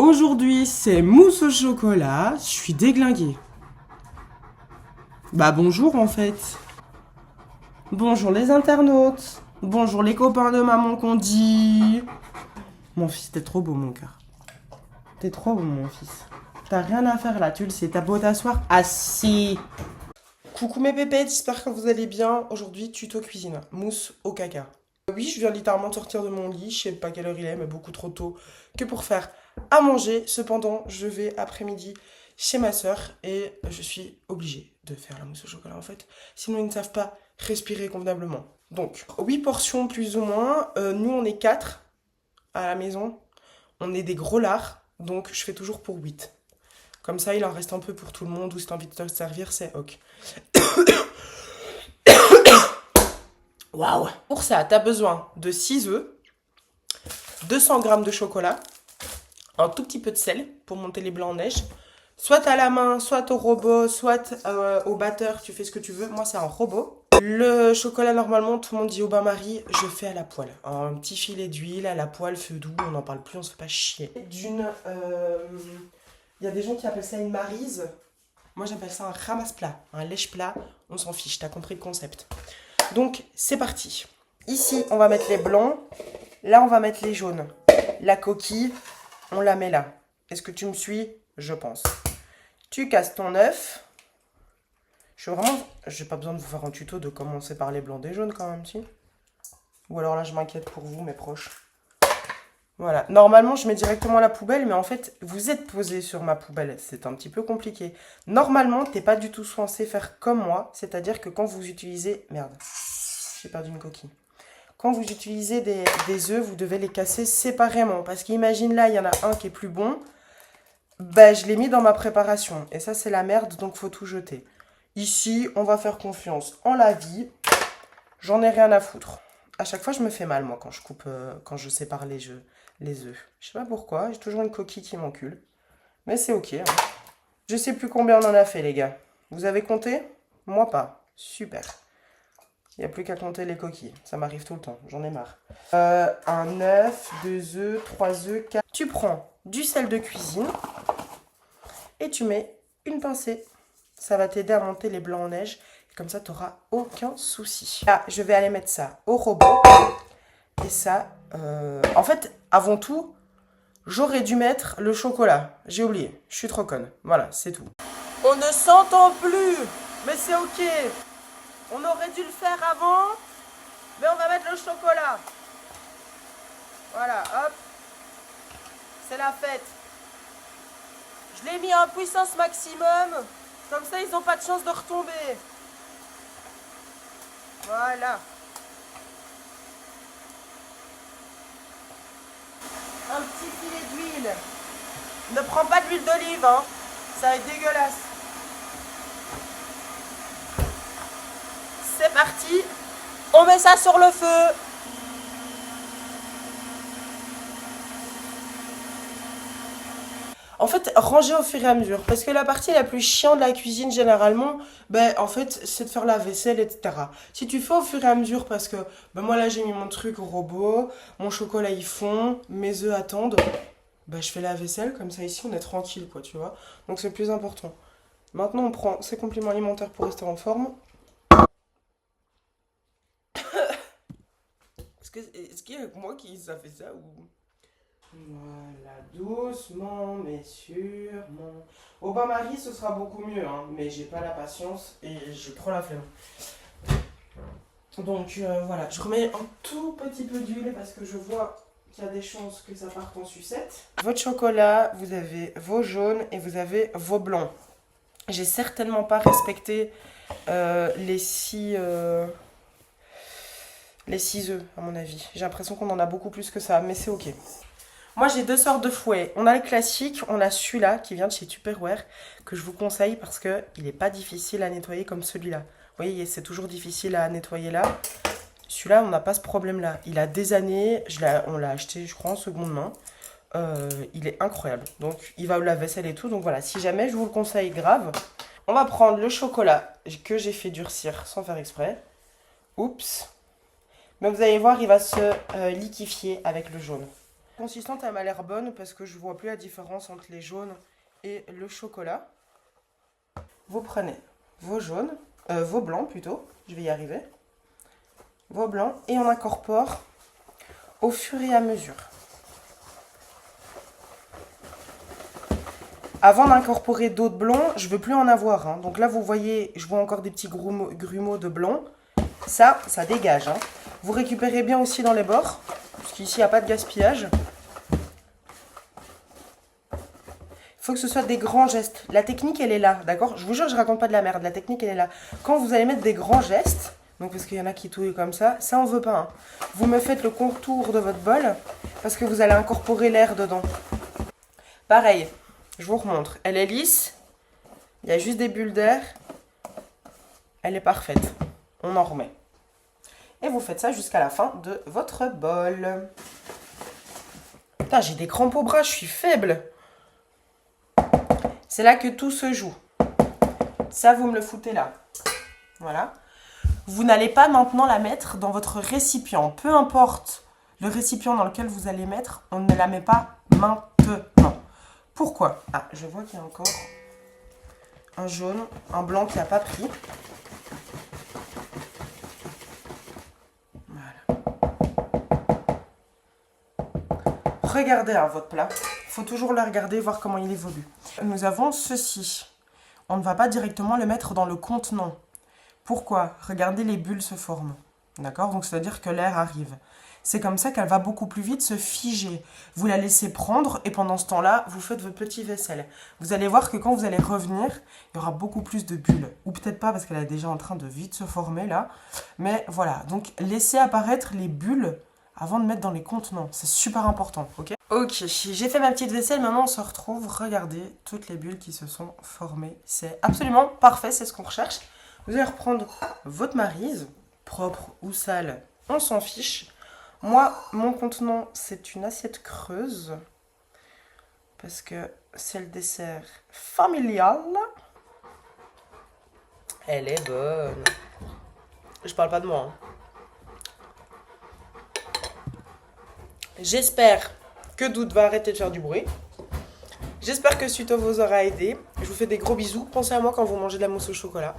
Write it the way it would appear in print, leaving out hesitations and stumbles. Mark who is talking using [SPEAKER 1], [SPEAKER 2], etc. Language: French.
[SPEAKER 1] Aujourd'hui, c'est mousse au chocolat. Je suis déglinguée. Bah bonjour en fait. Bonjour les internautes. Bonjour les copains de maman qu'on dit. Mon fils, t'es trop beau mon cœur. T'es trop beau mon fils. T'as rien à faire là, tu le sais. T'as beau t'asseoir assis. Coucou mes pépettes, j'espère que vous allez bien. Aujourd'hui, tuto cuisine. Mousse au caca. Oui, je viens littéralement de sortir de mon lit. Je sais pas quelle heure il est, mais beaucoup trop tôt que pour faire à manger. Cependant, je vais après-midi chez ma soeur et je suis obligée de faire la mousse au chocolat en fait. Sinon, ils ne savent pas respirer convenablement. Donc, 8 portions plus ou moins. Nous, on est 4 à la maison. On est des gros lards, donc je fais toujours pour 8. Comme ça, il en reste un peu pour tout le monde, ou si t'as envie de te servir, c'est ok. Waouh! Pour ça, t'as besoin de 6 œufs, 200 g de chocolat, un tout petit peu de sel pour monter les blancs en neige, soit à la main, soit au robot, soit au batteur, tu fais ce que tu veux. Moi, c'est un robot. Le chocolat, normalement, tout le monde dit au bain-marie, je fais à la poêle. Un petit filet d'huile à la poêle, feu doux, on n'en parle plus, on se fait pas chier. Il y a des gens qui appellent ça une maryse. Moi, j'appelle ça un ramasse-plat, un lèche-plat. On s'en fiche, t'as compris le concept. Donc, c'est parti. Ici, on va mettre les blancs. Là, on va mettre les jaunes. La coquille, on la met là. Est-ce que tu me suis? Je pense. Tu casses ton œuf. J'ai pas besoin de vous faire un tuto de commencer par les blancs des jaunes quand même, si. Ou alors là, je m'inquiète pour vous, mes proches. Voilà. Normalement, je mets directement à la poubelle, mais en fait, vous êtes posé sur ma poubelle. C'est un petit peu compliqué. Normalement, t'es pas du tout censé faire comme moi. C'est-à-dire que quand vous utilisez... Merde. J'ai perdu une coquille. Quand vous utilisez des œufs, vous devez les casser séparément. Parce qu'imagine là, il y en a un qui est plus bon. Ben, je l'ai mis dans ma préparation. Et ça, c'est la merde, donc faut tout jeter. Ici, on va faire confiance en la vie. J'en ai rien à foutre. À chaque fois, je me fais mal, moi, quand je coupe, quand je sépare les œufs. Je sais pas pourquoi, j'ai toujours une coquille qui m'encule. Mais c'est ok. Hein. Je sais plus combien on en a fait, les gars. Vous avez compté? Moi, pas. Super. Il n'y a plus qu'à compter les coquilles. Ça m'arrive tout le temps. J'en ai marre. Un œuf, 2 œufs, 3 œufs, 4. Tu prends du sel de cuisine et tu mets une pincée. Ça va t'aider à monter les blancs en neige. Et comme ça, tu n'auras aucun souci. Là, je vais aller mettre ça au robot. Et ça, en fait, avant tout, j'aurais dû mettre le chocolat. J'ai oublié. Je suis trop conne. Voilà, c'est tout. On ne s'entend plus. Mais c'est ok. On aurait dû le faire avant, mais on va mettre le chocolat. Voilà, hop. C'est la fête. Je l'ai mis en puissance maximum. Comme ça, ils n'ont pas de chance de retomber. Voilà. Un petit filet d'huile. Ne prends pas d'huile d'olive, hein. Ça va être dégueulasse. C'est parti, on met ça sur le feu. En fait, rangez au fur et à mesure. Parce que la partie la plus chiante de la cuisine, généralement, ben, en fait, c'est de faire la vaisselle, etc. Si tu fais au fur et à mesure, parce que ben, moi, là, j'ai mis mon truc au robot, mon chocolat, il fond, mes œufs attendent, ben, je fais la vaisselle, comme ça, ici, on est tranquille, quoi, tu vois. Donc, c'est le plus important. Maintenant, on prend ses compléments alimentaires pour rester en forme. Est-ce qu'il y a que moi qui ça fait ça ou... Voilà, doucement, mais sûrement. Au bain-marie, ce sera beaucoup mieux, hein, mais j'ai pas la patience et j'ai trop la flemme. Donc voilà, je remets un tout petit peu d'huile parce que je vois qu'il y a des chances que ça parte en sucette. Votre chocolat, vous avez vos jaunes et vous avez vos blancs. J'ai certainement pas respecté les 6 œufs, à mon avis. J'ai l'impression qu'on en a beaucoup plus que ça, mais c'est ok. Moi, j'ai 2 sortes de fouets. On a le classique, on a celui-là qui vient de chez Tupperware, que je vous conseille parce qu'il n'est pas difficile à nettoyer comme celui-là. Vous voyez, c'est toujours difficile à nettoyer là. Celui-là, on n'a pas ce problème-là. Il a des années, on l'a acheté, je crois, en seconde main. Il est incroyable. Donc, il va au lave-vaisselle et tout. Donc voilà, si jamais, je vous le conseille grave. On va prendre le chocolat que j'ai fait durcir sans faire exprès. Oups. Mais vous allez voir, il va se liquéfier avec le jaune. Consistante, elle m'a l'air bonne parce que je vois plus la différence entre les jaunes et le chocolat. Vous prenez vos jaunes, vos blancs plutôt, je vais y arriver. Vos blancs et on incorpore au fur et à mesure. Avant d'incorporer d'autres blancs, je ne veux plus en avoir. Hein. Donc là, vous voyez, je vois encore des petits grumeaux de blanc. Ça dégage. Hein. Vous récupérez bien aussi dans les bords, parce qu'ici, il n'y a pas de gaspillage. Il faut que ce soit des grands gestes. La technique, elle est là, d'accord? Je vous jure, je raconte pas de la merde. La technique, elle est là. Quand vous allez mettre des grands gestes, donc parce qu'il y en a qui touillent comme ça on veut pas. Hein. Vous me faites le contour de votre bol, parce que vous allez incorporer l'air dedans. Pareil. Je vous remontre. Elle est lisse. Il y a juste des bulles d'air. Elle est parfaite. On en remet. Et vous faites ça jusqu'à la fin de votre bol. Putain, j'ai des crampes au bras, je suis faible. C'est là que tout se joue. Ça, vous me le foutez là. Voilà. Vous n'allez pas maintenant la mettre dans votre récipient. Peu importe le récipient dans lequel vous allez mettre, on ne la met pas maintenant. Pourquoi? Ah, je vois qu'il y a encore un jaune, un blanc qui n'a pas pris. Voilà. Regardez hein, votre plat. Il faut toujours le regarder, voir comment il évolue. Nous avons ceci. On ne va pas directement le mettre dans le contenant. Pourquoi? Regardez, les bulles se forment. D'accord? Donc, ça veut dire que l'air arrive. C'est comme ça qu'elle va beaucoup plus vite se figer. Vous la laissez prendre et pendant ce temps-là, vous faites votre petit vaisselle. Vous allez voir que quand vous allez revenir, il y aura beaucoup plus de bulles. Ou peut-être pas parce qu'elle est déjà en train de vite se former là. Mais voilà, donc laissez apparaître les bulles avant de mettre dans les contenants. C'est super important, ok? Ok, j'ai fait ma petite vaisselle, maintenant on se retrouve. Regardez toutes les bulles qui se sont formées. C'est absolument parfait, c'est ce qu'on recherche. Vous allez reprendre votre maryse, propre ou sale, on s'en fiche. Moi, mon contenant, c'est une assiette creuse. Parce que c'est le dessert familial. Elle est bonne. Je parle pas de moi. Hein. J'espère que Doute va arrêter de faire du bruit. J'espère que Suto vous aura aidé. Je vous fais des gros bisous. Pensez à moi quand vous mangez de la mousse au chocolat.